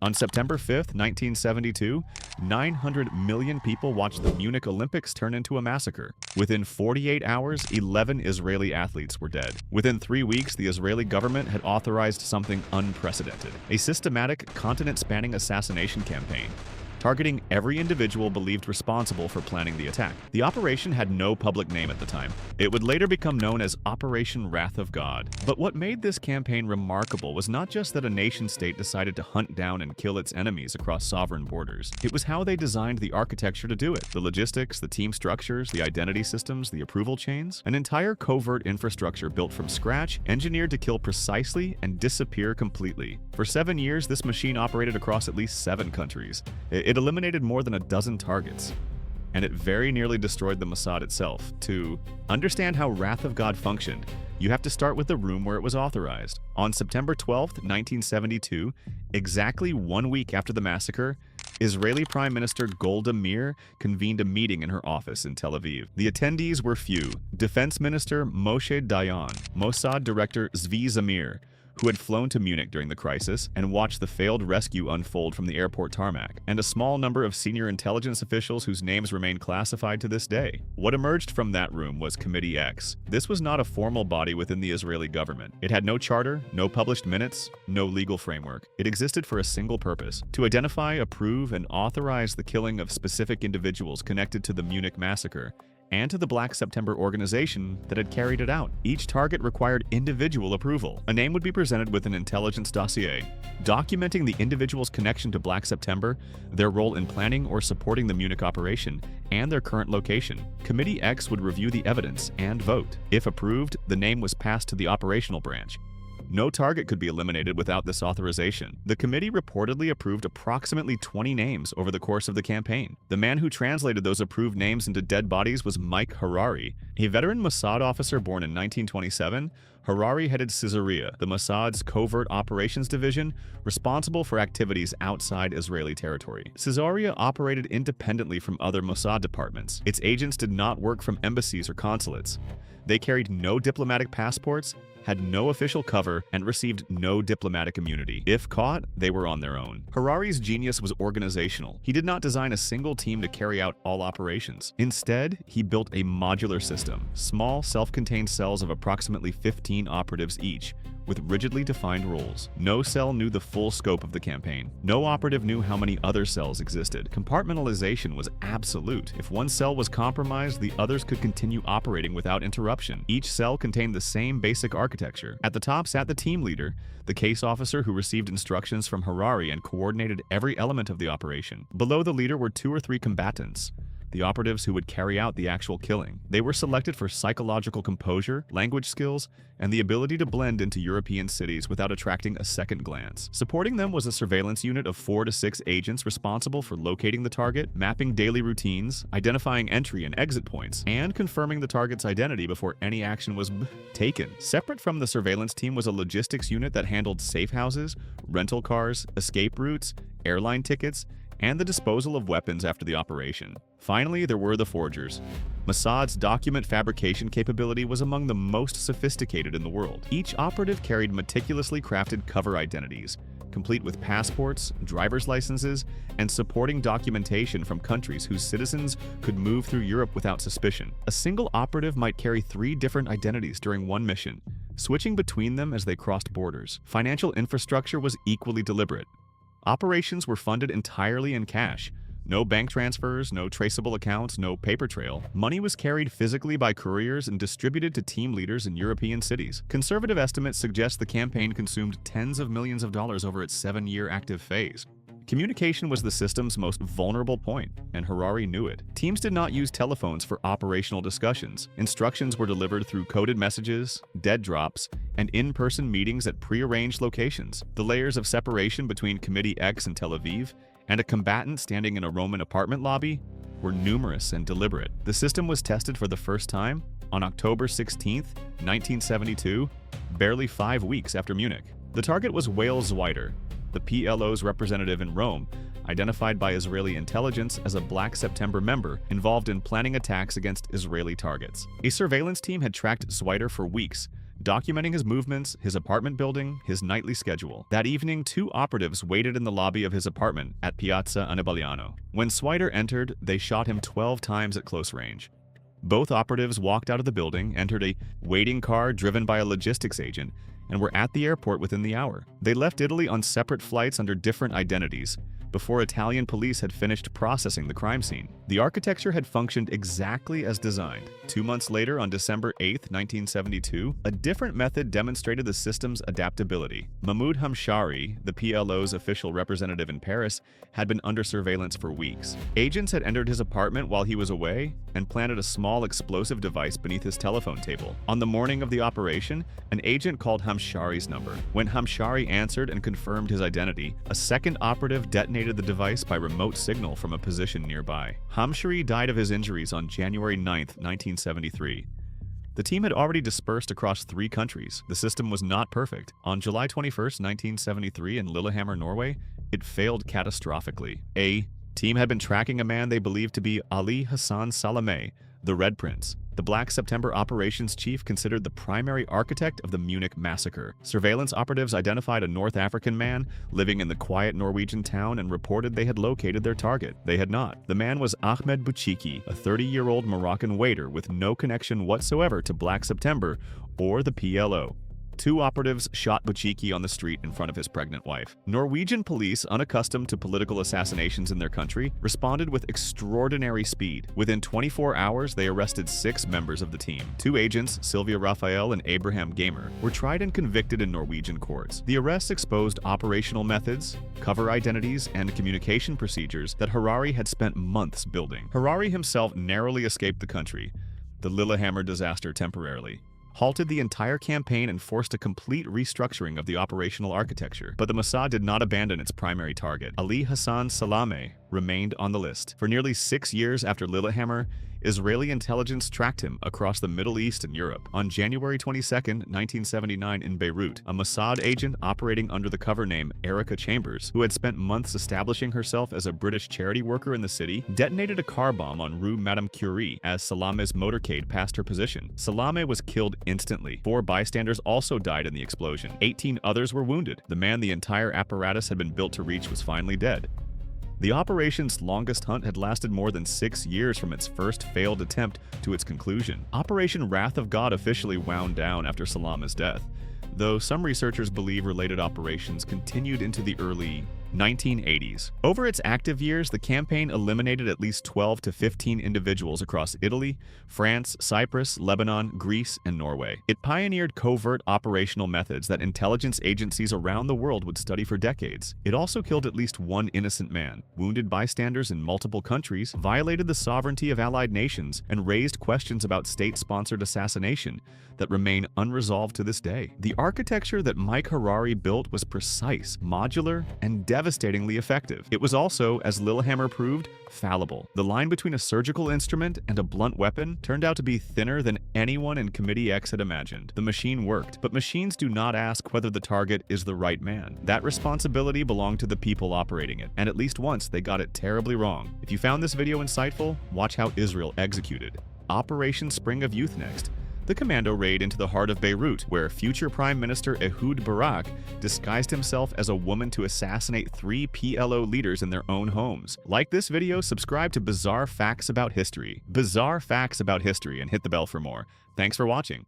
On September 5, 1972, 900 million people watched the Munich Olympics turn into a massacre. Within 48 hours, 11 Israeli athletes were dead. Within 3 weeks, the Israeli government had authorized something unprecedented: a systematic, continent-spanning assassination campaign, targeting every individual believed responsible for planning the attack. The operation had no public name at the time. It would later become known as Operation Wrath of God. But what made this campaign remarkable was not just that a nation-state decided to hunt down and kill its enemies across sovereign borders. It was how they designed the architecture to do it: the logistics, the team structures, the identity systems, the approval chains. An entire covert infrastructure built from scratch, engineered to kill precisely and disappear completely. For 7 years, this machine operated across at least 7 countries. It eliminated more than a dozen targets, and it very nearly destroyed the Mossad itself. To understand how Wrath of God functioned, you have to start with the room where it was authorized. On September 12, 1972, exactly 1 week after the massacre, Israeli Prime Minister Golda Meir convened a meeting in her office in Tel Aviv. The attendees were few: Defense Minister Moshe Dayan, Mossad Director Zvi Zamir, who had flown to Munich during the crisis and watched the failed rescue unfold from the airport tarmac, and a small number of senior intelligence officials whose names remain classified to this day. What emerged from that room was Committee X. This was not a formal body within the Israeli government. It had no charter, no published minutes, no legal framework. It existed for a single purpose: to identify, approve, and authorize the killing of specific individuals connected to the Munich massacre and to the Black September organization that had carried it out. Each target required individual approval. A name would be presented with an intelligence dossier, documenting the individual's connection to Black September, their role in planning or supporting the Munich operation, and their current location. Committee X would review the evidence and vote. If approved, the name was passed to the operational branch. No target could be eliminated without this authorization. The committee reportedly approved approximately 20 names over the course of the campaign. The man who translated those approved names into dead bodies was Mike Harari. A veteran Mossad officer born in 1927, Harari headed Caesarea, the Mossad's covert operations division, responsible for activities outside Israeli territory. Caesarea operated independently from other Mossad departments. Its agents did not work from embassies or consulates. They carried no diplomatic passports, had no official cover, and received no diplomatic immunity. If caught, they were on their own. Harari's genius was organizational. He did not design a single team to carry out all operations. Instead, he built a modular system: small, self-contained cells of approximately 15 operatives each, with rigidly defined roles. No cell knew the full scope of the campaign. No operative knew how many other cells existed. Compartmentalization was absolute. If one cell was compromised, the others could continue operating without interruption. Each cell contained the same basic architecture. At the top sat the team leader, the case officer who received instructions from Harari and coordinated every element of the operation. Below the leader were 2 or 3 combatants, the operatives who would carry out the actual killing. They were selected for psychological composure, language skills, and the ability to blend into European cities without attracting a second glance. Supporting them was a surveillance unit of 4 to 6 agents responsible for locating the target, mapping daily routines, identifying entry and exit points, and confirming the target's identity before any action was taken. Separate from the surveillance team was a logistics unit that handled safe houses, rental cars, escape routes, airline tickets, and the disposal of weapons after the operation. Finally, there were the forgers. Mossad's document fabrication capability was among the most sophisticated in the world. Each operative carried meticulously crafted cover identities, complete with passports, driver's licenses, and supporting documentation from countries whose citizens could move through Europe without suspicion. A single operative might carry 3 different identities during one mission, switching between them as they crossed borders. Financial infrastructure was equally deliberate. Operations were funded entirely in cash. No bank transfers, no traceable accounts, no paper trail. Money was carried physically by couriers and distributed to team leaders in European cities. Conservative estimates suggest the campaign consumed tens of millions of dollars over its 7-year active phase. Communication was the system's most vulnerable point, and Harari knew it. Teams did not use telephones for operational discussions. Instructions were delivered through coded messages, dead drops, and in-person meetings at pre-arranged locations. The layers of separation between Committee X in Tel Aviv and a combatant standing in a Roman apartment lobby were numerous and deliberate. The system was tested for the first time on October 16, 1972, barely 5 weeks after Munich. The target was Wael Zweiter, the PLO's representative in Rome, identified by Israeli intelligence as a Black September member involved in planning attacks against Israeli targets. A surveillance team had tracked Zweiter for weeks, documenting his movements, his apartment building, his nightly schedule. That evening, 2 operatives waited in the lobby of his apartment at Piazza Annibaliano. When Swider entered, they shot him 12 times at close range. Both operatives walked out of the building, entered a waiting car driven by a logistics agent, and were at the airport within the hour. They left Italy on separate flights under different identities before Italian police had finished processing the crime scene. The architecture had functioned exactly as designed. 2 months later, on December 8, 1972, a different method demonstrated the system's adaptability. Mahmoud Hamshari, the PLO's official representative in Paris, had been under surveillance for weeks. Agents had entered his apartment while he was away and planted a small explosive device beneath his telephone table. On the morning of the operation, an agent called Hamshari's number. When Hamshari answered and confirmed his identity, a second operative detonated the device by remote signal from a position nearby. Hamshari died of his injuries on January 9, 1973. The team had already dispersed across 3 countries. The system was not perfect. On July 21, 1973, in Lillehammer, Norway, it failed catastrophically. A team had been tracking a man they believed to be Ali Hassan Salameh, the Red Prince, the Black September operations chief considered the primary architect of the Munich massacre. Surveillance operatives identified a North African man living in the quiet Norwegian town and reported they had located their target. They had not. The man was Ahmed Bouchiki, a 30-year-old Moroccan waiter with no connection whatsoever to Black September or the PLO. 2 operatives shot Bouchiki on the street in front of his pregnant wife. Norwegian police, unaccustomed to political assassinations in their country, responded with extraordinary speed. Within 24 hours, they arrested 6 members of the team. 2 agents, Sylvia Raphael and Abraham Gamer, were tried and convicted in Norwegian courts. The arrests exposed operational methods, cover identities, and communication procedures that Harari had spent months building. Harari himself narrowly escaped the country, the Lillehammer disaster temporarily, halted the entire campaign and forced a complete restructuring of the operational architecture. But the Mossad did not abandon its primary target. Ali Hassan Salameh remained on the list. For nearly 6 years after Lillehammer, Israeli intelligence tracked him across the Middle East and Europe. On January 22, 1979 in Beirut, a Mossad agent operating under the cover name Erica Chambers, who had spent months establishing herself as a British charity worker in the city, detonated a car bomb on Rue Madame Curie as Salameh's motorcade passed her position. Salameh was killed instantly. 4 bystanders also died in the explosion. 18 others were wounded. The man the entire apparatus had been built to reach was finally dead. The operation's longest hunt had lasted more than 6 years from its first failed attempt to its conclusion. Operation Wrath of God officially wound down after Salameh's death, though some researchers believe related operations continued into the early 1980s. Over its active years, the campaign eliminated at least 12 to 15 individuals across Italy, France, Cyprus, Lebanon, Greece, and Norway. It pioneered covert operational methods that intelligence agencies around the world would study for decades. It also killed at least 1 innocent man, wounded bystanders in multiple countries, violated the sovereignty of allied nations, and raised questions about state-sponsored assassination that remain unresolved to this day. The architecture that Mike Harari built was precise, modular, and devastatingly effective. It was also, as Lillehammer proved, fallible. The line between a surgical instrument and a blunt weapon turned out to be thinner than anyone in Committee X had imagined. The machine worked, but machines do not ask whether the target is the right man. That responsibility belonged to the people operating it, and at least once they got it terribly wrong. If you found this video insightful, watch how Israel executed Operation Spring of Youth next. The commando raid into the heart of Beirut, where future Prime Minister Ehud Barak disguised himself as a woman to assassinate 3 PLO leaders in their own homes. Like this video, subscribe to Bizarre Facts About History, and hit the bell for more. Thanks for watching.